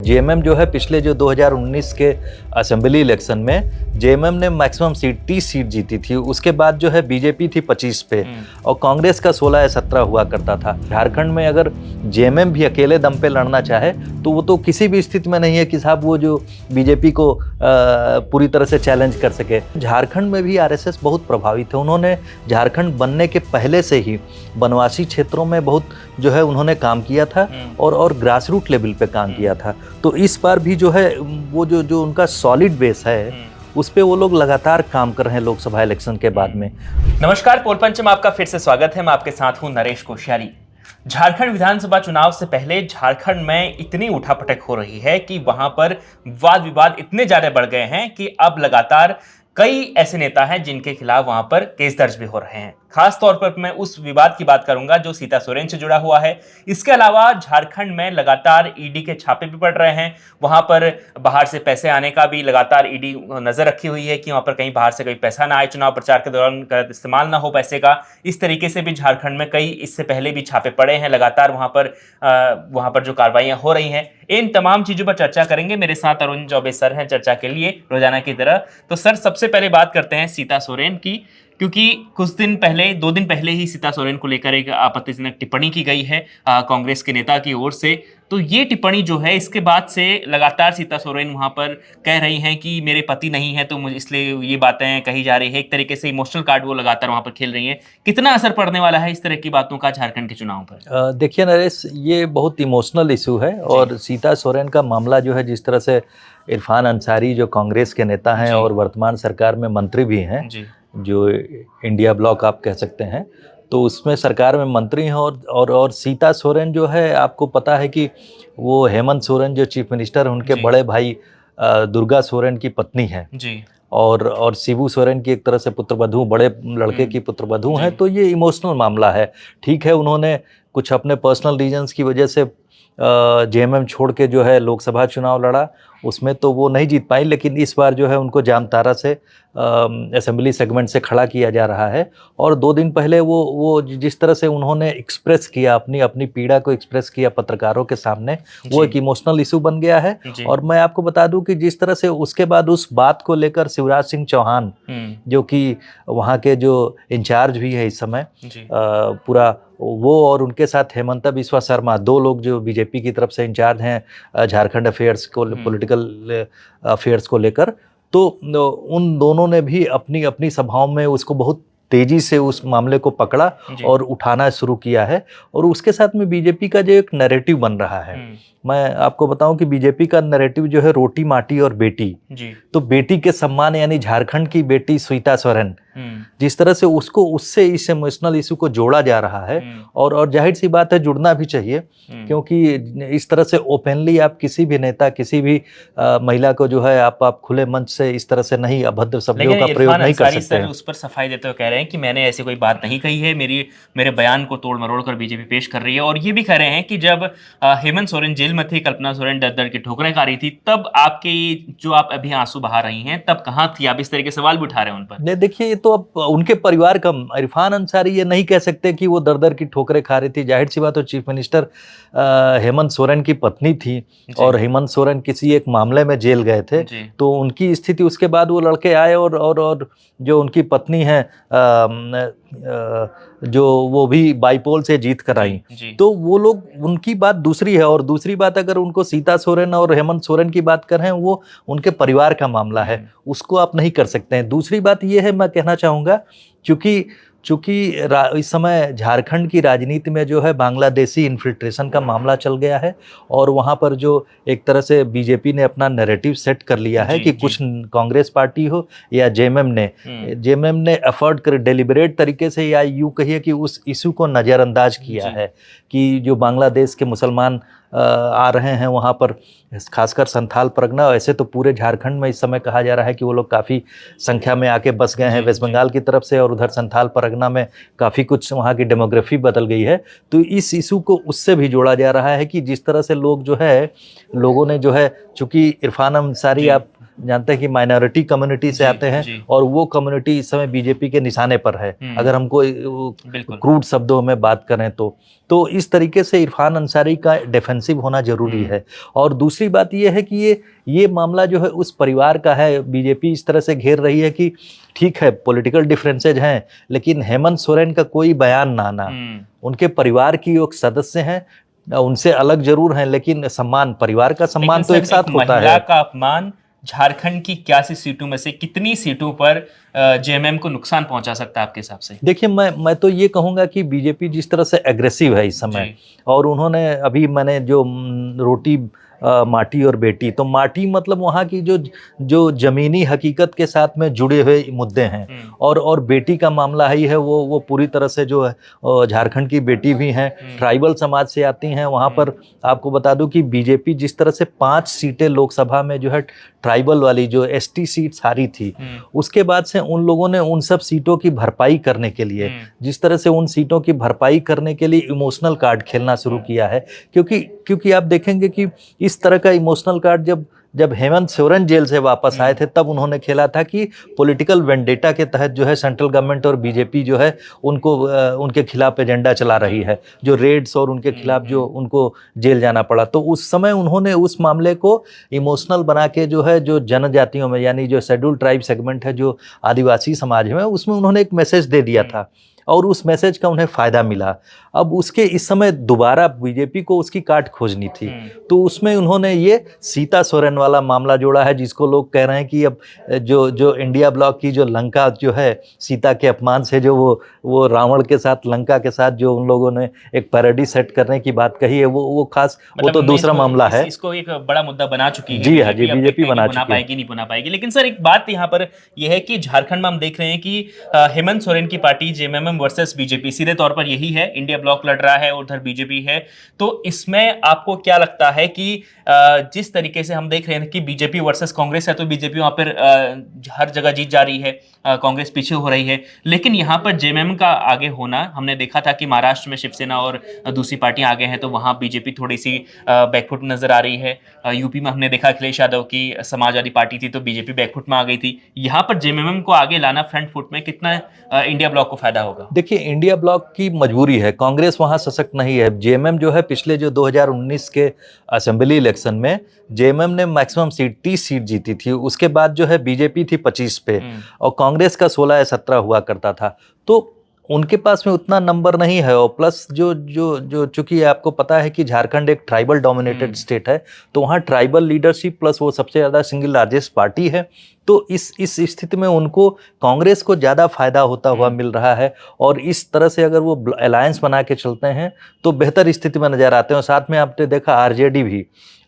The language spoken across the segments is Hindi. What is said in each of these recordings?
जेएमएम जो है पिछले जो 2019 के असेंबली इलेक्शन में जेएमएम ने मैक्सिमम सीट 30 सीट जीती थी। उसके बाद जो है बीजेपी थी 25 पे और कांग्रेस का 16 या 17 हुआ करता था। झारखंड में अगर जेएमएम भी अकेले दम पे लड़ना चाहे तो वो तो किसी भी स्थिति में नहीं है कि साहब वो जो बीजेपी को पूरी तरह से चैलेंज कर सके। झारखंड में भी आरएसएस बहुत प्रभावित है। उन्होंने झारखंड बनने के पहले से ही वनवासी क्षेत्रों में बहुत जो है उन्होंने काम किया था और ग्रास रूट लेवल पे काम किया था। तो इस बार भी जो है वो जो उनका सॉलिड बेस है उस पे वो लोग लगातार काम कर रहे हैं लोकसभा इलेक्शन के बाद में। नमस्कार, पोल पंच में आपका फिर से स्वागत है। मैं आपके साथ हूं नरेश कोश्यारी। झारखंड विधानसभा चुनाव से पहले झारखंड में इतनी उठापटक हो रही है कि वहां पर वाद विवाद इतने ज्यादा बढ़ गए हैं कि अब लगातार कई ऐसे नेता हैं जिनके खिलाफ वहां पर केस दर्ज भी हो रहे हैं। खास तौर पर मैं उस विवाद की बात करूंगा जो सीता सोरेन से जुड़ा हुआ है। इसके अलावा झारखंड में लगातार ईडी के छापे भी पड़ रहे हैं। वहां पर बाहर से पैसे आने का भी लगातार ईडी नजर रखी हुई है कि वहां पर कहीं बाहर से कोई पैसा ना आए, चुनाव प्रचार के दौरान गलत इस्तेमाल ना हो पैसे का। इस तरीके से भी झारखंड में कई इससे पहले भी छापे पड़े हैं। लगातार वहां पर जो कार्रवाइयां हो रही हैं, इन तमाम चीजों पर चर्चा करेंगे। मेरे साथ अरुण चौबे सर हैं चर्चा के लिए रोजाना की तरह। तो सर, सबसे पहले बात करते हैं सीता सोरेन की, क्योंकि कुछ दिन पहले, 2 दिन पहले ही सीता सोरेन को लेकर एक आपत्तिजनक टिप्पणी की गई है कांग्रेस के नेता की ओर से। तो ये टिप्पणी जो है, इसके बाद से लगातार सीता सोरेन वहां पर कह रही हैं कि मेरे पति नहीं है तो मुझे इसलिए ये बातें कही जा रही है। एक तरीके से इमोशनल कार्ड वो लगातार वहां पर खेल रही हैं। कितना असर पड़ने वाला है इस तरह की बातों का झारखंड के चुनाव पर? देखिए नरेश, ये बहुत इमोशनल इशू है और सीता सोरेन का मामला जो है, जिस तरह से इरफान अंसारी जो कांग्रेस के नेता हैं और वर्तमान सरकार में मंत्री भी हैं, जो इंडिया ब्लॉक आप कह सकते हैं, तो उसमें सरकार में मंत्री हैं और सीता सोरेन जो है, आपको पता है कि वो हेमंत सोरेन जो चीफ मिनिस्टर हैं उनके बड़े भाई दुर्गा सोरेन की पत्नी है जी। और शिबू सोरेन की एक तरह से पुत्रवधू, बड़े लड़के की पुत्रवधू हैं। तो ये इमोशनल मामला है। ठीक है, उन्होंने कुछ अपने पर्सनल रीजंस की वजह से जेएमएम छोड़ के जो है लोकसभा चुनाव लड़ा, उसमें तो वो नहीं जीत पाई, लेकिन इस बार जो है उनको जामतारा से असेंबली सेगमेंट से खड़ा किया जा रहा है। और 2 दिन पहले वो जिस तरह से उन्होंने एक्सप्रेस किया, अपनी पीड़ा को एक्सप्रेस किया पत्रकारों के सामने, वो एक इमोशनल इशू बन गया है। और मैं आपको बता दूं कि जिस तरह से उसके बाद उस बात को लेकर शिवराज सिंह चौहान, जो कि वहाँ के जो इंचार्ज भी है इस समय पूरा, वो और उनके साथ हेमंता बिस्वा शर्मा, 2 लोग जो बीजेपी की तरफ से इंचार्ज हैं झारखंड अफेयर्स को, पॉलिटिकल अफेयर्स को लेकर, तो उन दोनों ने भी अपनी सभाओं में उसको बहुत तेजी से उस मामले को पकड़ा और उठाना शुरू किया है। और उसके साथ में बीजेपी का जो एक नैरेटिव बन रहा है, मैं आपको बताऊं कि बीजेपी का नैरेटिव जो है रोटी माटी और बेटी जी। तो बेटी के सम्मान, यानी झारखंड की बेटी सीता सोरेन, जिस तरह से उससे इस इमोशनल इशू को जोड़ा जा रहा है। और जाहिर सी बात है, जुड़ना भी चाहिए, क्योंकि इस तरह से ओपनली आप किसी भी नेता, किसी भी महिला को जो है आप खुले मंच से इस तरह से नहीं, अभद्र शब्दों का प्रयोग नहीं कर सकते हैं। उस पर सफाई देते हुए कह रहे हैं कि मैंने ऐसी कोई बात नहीं कही है, मेरे बयान को तोड़ मरोड़ कर बीजेपी पेश कर रही है। और ये भी कह रहे हैं कि जब हेमंत सोरेन जेल में थी, कल्पना सोरेन दर की ठोकरें खा रही थी, तब आपकी जो आप अभी आंसू बहा रही हैं, तब कहाँ थी आप? इस तरह के सवाल भी उठा रहे हैं उन पर। नहीं, देखिए, ये तो अब उनके परिवार का, इरफान अंसारी ये नहीं कह सकते कि वो दर की ठोकरें खा रही थी। जाहिर सी बात है, चीफ मिनिस्टर हेमंत सोरेन की पत्नी थी और हेमंत सोरेन किसी एक मामले में जेल गए थे, तो उनकी स्थिति, उसके बाद वो लड़के आए और जो उनकी पत्नी है जो वो भी बाईपोल से जीत कर आई, तो वो लोग, उनकी बात दूसरी है। और दूसरी बात, अगर उनको सीता सोरेन और हेमंत सोरेन की बात कर रहे हैं, वो उनके परिवार का मामला है, उसको आप नहीं कर सकते हैं। दूसरी बात ये है, मैं कहना चाहूँगा, चूँकि इस समय झारखंड की राजनीति में जो है बांग्लादेशी इन्फिल्ट्रेशन का मामला चल गया है और वहाँ पर जो एक तरह से बीजेपी ने अपना नैरेटिव सेट कर लिया है कि कुछ कांग्रेस पार्टी हो या जेएमएम ने अफोर्ड कर, डेलिबरेट तरीके से, या यूँ कहिए कि उस इशू को नज़रअंदाज किया है कि जो बांग्लादेश के मुसलमान आ रहे हैं वहाँ पर, खासकर संथाल परगना, ऐसे तो पूरे झारखंड में इस समय कहा जा रहा है कि वो लोग काफ़ी संख्या में आके बस गए हैं वेस्ट बंगाल की तरफ से, और उधर संथाल परगना में काफ़ी कुछ वहाँ की डेमोग्राफी बदल गई है। तो इस इशू को उससे भी जोड़ा जा रहा है कि जिस तरह से लोगों ने जो है, चूँकि इरफान अंसारी, आप जानते हैं कि माइनॉरिटी कम्युनिटी से आते हैं और वो कम्युनिटी इस समय बीजेपी के निशाने पर है, अगर हमको क्रूड शब्दों में बात करें तो इस तरीके से इरफान अंसारी का डिफेंसिव होना जरूरी है। और दूसरी बात ये है कि ये मामला जो है उस परिवार का है, बीजेपी इस तरह से घेर रही है कि ठीक है पॉलिटिकल डिफरेंसेज हैं, लेकिन हेमंत सोरेन का कोई बयान ना आना, उनके परिवार की एक सदस्य हैं, उनसे अलग जरूर हैं, लेकिन सम्मान, परिवार का सम्मान तो एक साथ होता है। महिला का अपमान झारखंड की 81 सीटों में से कितनी सीटों पर जेएमएम को नुकसान पहुंचा सकता है आपके हिसाब से? देखिए, मैं तो ये कहूंगा कि बीजेपी जिस तरह से एग्रेसिव है इस समय, और उन्होंने अभी मैंने जो रोटी माटी और बेटी, तो माटी मतलब वहाँ की जो जमीनी हकीकत के साथ में जुड़े हुए मुद्दे हैं, और बेटी का मामला ही है वो पूरी तरह से जो है झारखंड की बेटी भी हैं, ट्राइबल समाज से आती हैं। वहाँ पर आपको बता दूं कि बीजेपी जिस तरह से 5 सीटें लोकसभा में जो है ट्राइबल वाली जो एसटी सीट्स हारी थी, उसके बाद से उन लोगों ने उन सब सीटों की भरपाई करने के लिए, जिस तरह से उन सीटों की भरपाई करने के लिए इमोशनल कार्ड खेलना शुरू किया है, क्योंकि आप देखेंगे कि इस तरह का इमोशनल कार्ड जब हेमंत सोरेन जेल से वापस आए थे तब उन्होंने खेला था कि पॉलिटिकल वेंडेटा के तहत जो है सेंट्रल गवर्नमेंट और बीजेपी जो है उनको उनके खिलाफ एजेंडा चला रही है, जो रेड्स और उनके खिलाफ जो उनको जेल जाना पड़ा। तो उस समय उन्होंने उस मामले को इमोशनल बना के जो है जो जनजातियों में, यानी जो शेड्यूल ट्राइब सेगमेंट है, जो आदिवासी समाज में, उसमें उन्होंने एक मैसेज दे दिया था और उस मैसेज का उन्हें फायदा मिला। अब उसके इस समय दोबारा बीजेपी को उसकी काट खोजनी थी, तो उसमें उन्होंने ये सीता सोरेन वाला मामला जोड़ा है, जिसको लोग कह रहे हैं कि अब जो इंडिया ब्लॉक की जो लंका जो है, सीता के अपमान से जो वो रावण के साथ, लंका के साथ जो उन लोगों ने एक पैरोडी सेट करने की बात कही है, वो खास वो तो दूसरा मामला है। इसको एक बड़ा मुद्दा बना चुकी है। जी हाँ, जी, बीजेपी बना पाएगी नहीं बना पाएगी। लेकिन सर एक बात यहाँ पर यह है कि झारखंड में हम देख रहे हैं कि हेमंत सोरेन की पार्टी जेएमएम वर्सेस बीजेपी, सीधे तौर पर यही है, इंडिया ब्लॉक लड़ रहा है, उधर बीजेपी है। तो इसमें आपको क्या लगता है कि जिस तरीके से हम देख रहे हैं कि बीजेपी वर्सेस कांग्रेस है, तो बीजेपी वहां पर हर जगह जीत जा रही है, कांग्रेस पीछे हो रही है, लेकिन यहाँ पर जेएमएम का आगे होना हमने देखा था कि महाराष्ट्र में शिवसेना और दूसरी पार्टियां आगे हैं, तो वहां बीजेपी थोड़ी सी बैकफुट नजर आ रही है। यूपी में हमने देखा अखिलेश यादव की समाजवादी पार्टी थी, तो बीजेपी बैकफुट में आ गई थी। यहाँ पर जेएमएम को आगे लाना फ्रंट फुट में कितना इंडिया ब्लॉक को फायदा होगा? देखिए, इंडिया ब्लॉक की मजबूरी है, कांग्रेस वहां सशक्त नहीं है। जेएमएम जो है पिछले जो 2019 के असेंबली इलेक्शन में जेएमएम ने मैक्सिमम सीट 30 सीट जीती थी, उसके बाद जो है बीजेपी थी 25 पे और कांग्रेस का 16 या 17 हुआ करता था। तो उनके पास में उतना नंबर नहीं है, और प्लस जो चूंकि आपको पता है कि झारखंड एक ट्राइबल डोमिनेटेड स्टेट है, तो वहाँ ट्राइबल लीडरशिप प्लस वो सबसे ज़्यादा सिंगल लार्जेस्ट पार्टी है। तो इस स्थिति में उनको कांग्रेस को ज़्यादा फायदा होता हुआ मिल रहा है, और इस तरह से अगर वो अलायंस बना के चलते हैं तो बेहतर स्थिति में नजर आते हैं। साथ में आपने देखा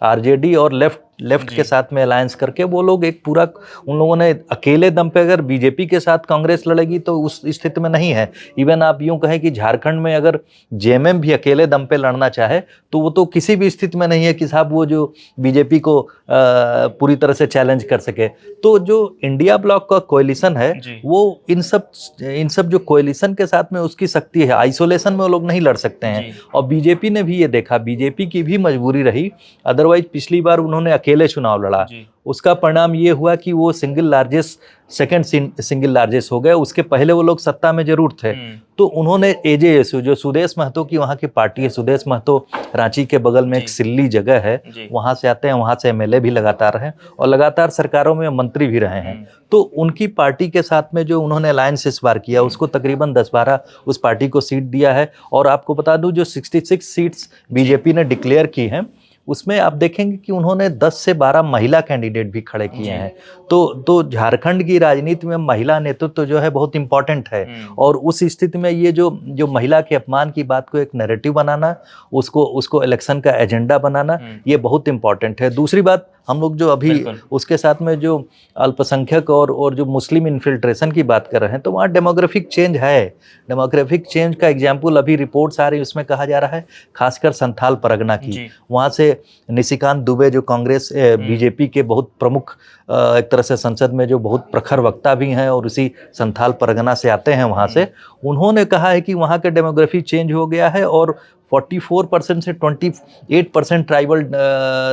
आरजेडी और लेफ्ट के साथ में अलायंस करके वो लोग एक पूरा, उन लोगों ने अकेले दम पे अगर बीजेपी के साथ कांग्रेस लड़ेगी तो उस स्थिति में नहीं है। इवन आप यूं कहें कि झारखंड में अगर जेएमएम भी अकेले दम पे लड़ना चाहे तो वो तो किसी भी स्थिति में नहीं है कि साहब वो जो बीजेपी को पूरी तरह से चैलेंज कर सके। तो जो इंडिया ब्लॉक का कोएलिशन है वो इन सब जो कोएलिशन के साथ में उसकी शक्ति है, आइसोलेशन में वो लोग नहीं लड़ सकते हैं। और बीजेपी ने भी ये देखा, बीजेपी की भी मजबूरी रही, अदरवाइज पिछली बार उन्होंने अकेले चुनाव लड़ा, उसका परिणाम ये हुआ कि वो सेकंड सिंगल लार्जेस्ट हो गए। उसके पहले वो लोग सत्ता में जरूर थे, तो उन्होंने एजेएसयू, जो सुदेश महतो की वहाँ की पार्टी है, सुदेश महतो रांची के बगल में एक सिल्ली जगह है, वहाँ से आते हैं, वहाँ से एमएलए भी लगातार हैं और लगातार सरकारों में मंत्री भी रहे हैं। तो उनकी पार्टी के साथ में जो उन्होंने अलायंस इस बार किया, उसको तकरीबन 10-12 उस पार्टी को सीट दिया है। और आपको बता दूं जो 66 सीट्स बीजेपी ने डिक्लेयर की हैं, उसमें आप देखेंगे कि उन्होंने 10 से 12 महिला कैंडिडेट भी खड़े किए हैं। तो झारखंड की राजनीति में महिला नेतृत्व जो है बहुत इंपॉर्टेंट है, और उस स्थिति में ये जो महिला के अपमान की बात को एक नैरेटिव बनाना, उसको इलेक्शन का एजेंडा बनाना, ये बहुत इंपॉर्टेंट है। दूसरी बात, हम लोग जो अभी उसके साथ में जो अल्पसंख्यक और जो मुस्लिम इन्फिल्ट्रेशन की बात कर रहे हैं, तो वहाँ डेमोग्राफिक चेंज है। डेमोग्राफिक चेंज का एग्जाम्पल अभी रिपोर्ट्स आ रही है, उसमें कहा जा रहा है खासकर संथाल परगना की, वहाँ से निशिकांत दुबे जो कांग्रेस बीजेपी के बहुत प्रमुख एक तरह से संसद में जो बहुत प्रखर वक्ता भी हैं और उसी संथाल परगना से आते हैं, वहाँ से उन्होंने कहा है कि वहाँ के डेमोग्राफी चेंज हो गया है और 44% से 28% ट्राइबल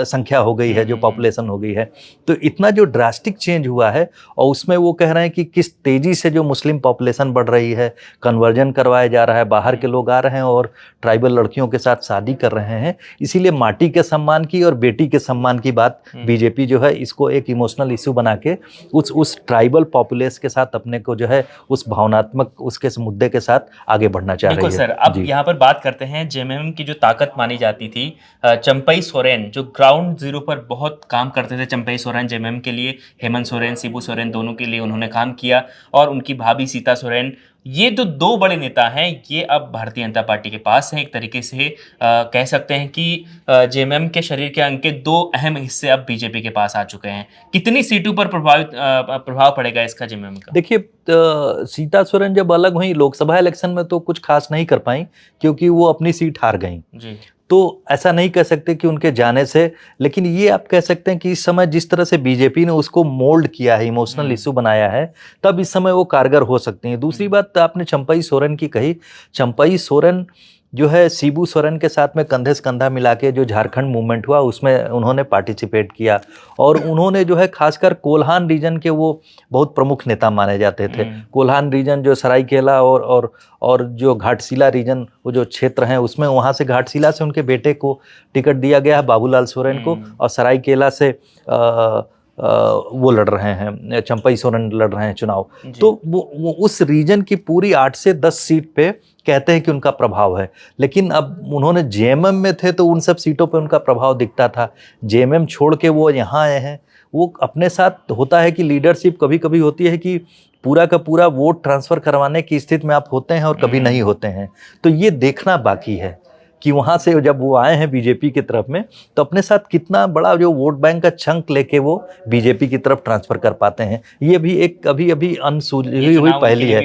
संख्या हो गई है, जो पॉपुलेशन हो गई है। तो इतना जो ड्रास्टिक चेंज हुआ है, और उसमें वो कह रहे हैं कि किस तेजी से जो मुस्लिम पॉपुलेशन बढ़ रही है, कन्वर्जन करवाया जा रहा है, बाहर के लोग आ रहे हैं और ट्राइबल लड़कियों के साथ शादी कर रहे हैं। इसीलिए माटी के सम्मान की और बेटी के सम्मान की बात बीजेपी जो है इसको एक इमोशनल इशू बना के उस ट्राइबल पॉपुलेशन के साथ अपने को जो है उस भावनात्मक उसके मुद्दे के साथ आगे बढ़ना चाह रही है। बिल्कुल सर, अब यहाँ पर बात करते हैं जेएमएम की जो ताकत मानी जाती थी, चंपई सोरेन जो ग्राउंड जीरो पर बहुत काम करते थे। चंपई सोरेन जेएमएम के लिए, हेमंत सोरेन, शिबू सोरेन दोनों के लिए उन्होंने काम किया, और उनकी भाभी सीता सोरेन, ये जो दो बड़े नेता हैं ये अब भारतीय जनता पार्टी के पास हैं। एक तरीके से कह सकते हैं कि जेएमएम के शरीर के अंग के दो अहम हिस्से अब बीजेपी के पास आ चुके हैं। कितनी सीटों पर प्रभाव पड़ेगा इसका जेएमएम का? देखिए, सीता सोरेन जब अलग हुई लोकसभा इलेक्शन में तो कुछ खास नहीं कर पाई, क्योंकि वो अपनी सीट हार गई जी। तो ऐसा नहीं कह सकते कि उनके जाने से, लेकिन ये आप कह सकते हैं कि इस समय जिस तरह से बीजेपी ने उसको मोल्ड किया है, इमोशनल इशू बनाया है, तब इस समय वो कारगर हो सकती हैं। दूसरी बात आपने चंपई सोरेन की कही। चंपई सोरेन जो है शिबू सोरेन के साथ में कंधे से कंधा मिला के जो झारखंड मूवमेंट हुआ उसमें उन्होंने पार्टिसिपेट किया, और उन्होंने जो है खासकर कोल्हान रीजन के वो बहुत प्रमुख नेता माने जाते थे। कोल्हान रीजन जो सरायकेला और जो घाटशिला रीजन, वो जो क्षेत्र हैं उसमें, वहाँ से घाटशिला से उनके बेटे को टिकट दिया गया है, बाबूलाल सोरेन को, और सरायकेला से वो लड़ रहे हैं, चंपई सोरेन लड़ रहे हैं चुनाव। तो वो उस रीजन की पूरी 8 से 10 सीट पे कहते हैं कि उनका प्रभाव है। लेकिन अब उन्होंने जेएमएम में थे तो उन सब सीटों पे उनका प्रभाव दिखता था। जेएमएम छोड़ के वो यहाँ आए हैं। वो अपने साथ होता है कि लीडरशिप कभी कभी होती है कि पूरा का पूरा वोट ट्रांसफर करवाने की स्थिति में आप होते हैं और कभी नहीं होते हैं। तो ये देखना बाकी है कि वहाँ से जब वो आए हैं बीजेपी की तरफ में, तो अपने साथ कितना बड़ा जो वोट बैंक का चंक लेके वो बीजेपी की तरफ ट्रांसफर कर पाते हैं। ये भी एक अभी अनसुलझी हुई पहेली है,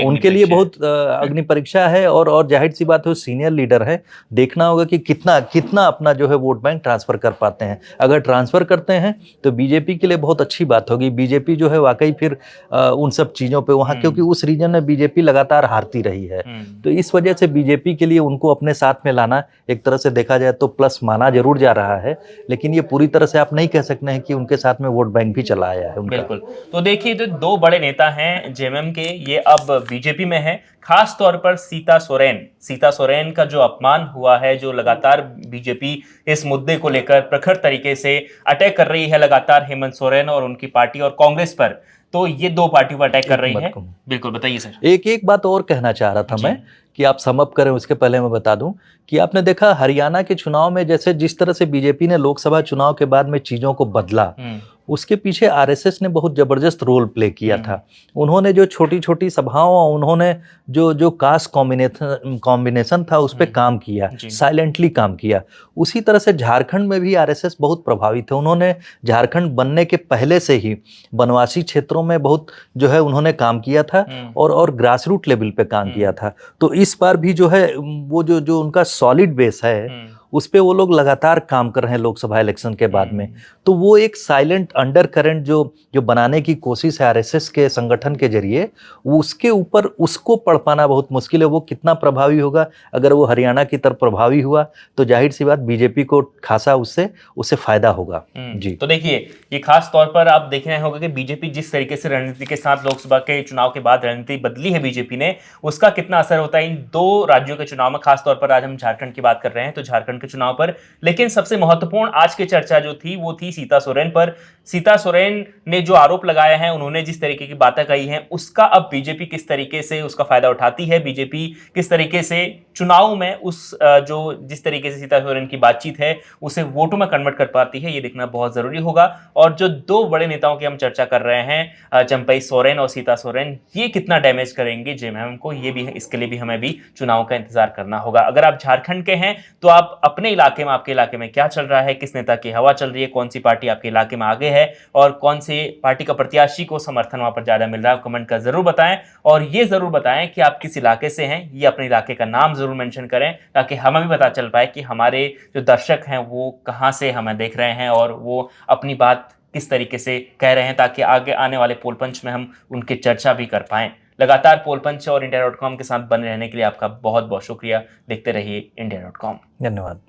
उनके लिए बहुत अग्नि परीक्षा है। और जाहिर सी बात है, सीनियर लीडर है, देखना होगा कि कितना अपना जो है वोट बैंक ट्रांसफर कर पाते हैं। अगर ट्रांसफर करते हैं तो बीजेपी के लिए बहुत अच्छी बात होगी। बीजेपी जो है वाकई फिर उन सब चीज़ों पर वहाँ, क्योंकि उस रीजन में बीजेपी लगातार हारती रही है, तो इस वजह से बीजेपी के लिए उनको अपने साथ में लाना एक तरह से देखा जाए तो प्लस माना जरूर जा रहा है। लेकिन ये पूरी तरह से आप नहीं कह सकते हैं कि उनके साथ में वोट बैंक भी चला आया है उनका। बिल्कुल। तो देखिए, जो दो बड़े नेता हैं जेएमएम के, ये अब बीजेपी में हैं। खास तौर पर सीता सोरेन का जो अपमान हुआ है, जो लगातार बीजेपी इस मुद्दे को लेकर प्रखर तरीके से अटैक कर रही है लगातार हेमंत सोरेन और उनकी पार्टी और कांग्रेस पर, तो ये दो पार्टियों पर अटैक कर रही है। बिल्कुल, बताइए सर। एक बात और कहना चाह रहा था मैं, कि आप सम अप करें उसके पहले मैं बता दूं कि आपने देखा हरियाणा के चुनाव में जैसे जिस तरह से बीजेपी ने लोकसभा चुनाव के बाद में चीजों को बदला, उसके पीछे आरएसएस ने बहुत जबरदस्त रोल प्ले किया था। उन्होंने जो छोटी छोटी सभाओं, उन्होंने जो कास्ट कॉम्बिनेशन था उस पर काम किया, साइलेंटली काम किया। उसी तरह से झारखंड में भी आरएसएस बहुत प्रभावित है। उन्होंने झारखंड बनने के पहले से ही वनवासी क्षेत्रों में बहुत जो है उन्होंने काम किया था, और ग्रास रूट लेवल पे काम किया था। तो इस बार भी जो है वो जो उनका सॉलिड बेस है उस पे वो लोग लगातार काम कर रहे हैं लोकसभा इलेक्शन के बाद में। तो वो एक साइलेंट अंडर करंट जो बनाने की कोशिश है आरएसएस के संगठन के जरिए, वो उसके ऊपर उसको पढ़ पाना बहुत मुश्किल है। वो कितना प्रभावी होगा, अगर वो हरियाणा की तरफ प्रभावी हुआ तो जाहिर सी बात बीजेपी को खासा उससे फायदा होगा। जी, तो देखिए, ये खास तौर पर आप देख रहे होंगे कि बीजेपी जिस तरीके से रणनीति के साथ लोकसभा के चुनाव के बाद रणनीति बदली है बीजेपी ने, उसका कितना असर होता है इन दो राज्यों के चुनाव में। खास तौर पर आज हम झारखंड की बात कर रहे हैं, तो झारखंड के चुनाव पर, लेकिन सबसे महत्वपूर्ण आज की चर्चा जो थी वो थी सीता सोरेन पर। सीता सोरेन ने जो आरोप लगाए हैं, उन्होंने जिस तरीके की बातें कही हैं, उसका अब बीजेपी किस तरीके से उसका फायदा उठाती है, बीजेपी किस तरीके से चुनाव में जिस तरीके से सीता सोरेन की बातचीत है उसे वोटों में कन्वर्ट कर पाती है, ये देखना बहुत जरूरी होगा। और जो दो बड़े नेताओं की हम चर्चा कर रहे हैं, चंपई सोरेन और सीता सोरेन, ये कितना डैमेज करेंगे जेएमएम को, ये भी इसके लिए भी हमें भी चुनाव का इंतजार करना होगा। अगर आप झारखंड के हैं तो आप अपने इलाके में, आपके इलाके में क्या चल रहा है, किस नेता की हवा चल रही है, कौन सी पार्टी आपके इलाके में आगे है, और कौन सी पार्टी का प्रत्याशी को समर्थन वहां पर ज्यादा मिल रहा है, कमेंट कर जरूर बताएं। और ये जरूर बताएं कि आप किस इलाके से हैं, ये अपने इलाके का नाम जरूर मेंशन करें, ताकि हमें भी पता चल पाए कि हमारे जो दर्शक हैं वो कहां से हमें देख रहे हैं और वो अपनी बात किस तरीके से कह रहे हैं, ताकि आगे आने वाले पोल पंच में हम उनकी चर्चा भी कर पाएं। लगातार पोल पंच और इंडिया.com के साथ बने रहने के लिए आपका बहुत बहुत शुक्रिया। देखते रहिए इंडिया.com। धन्यवाद।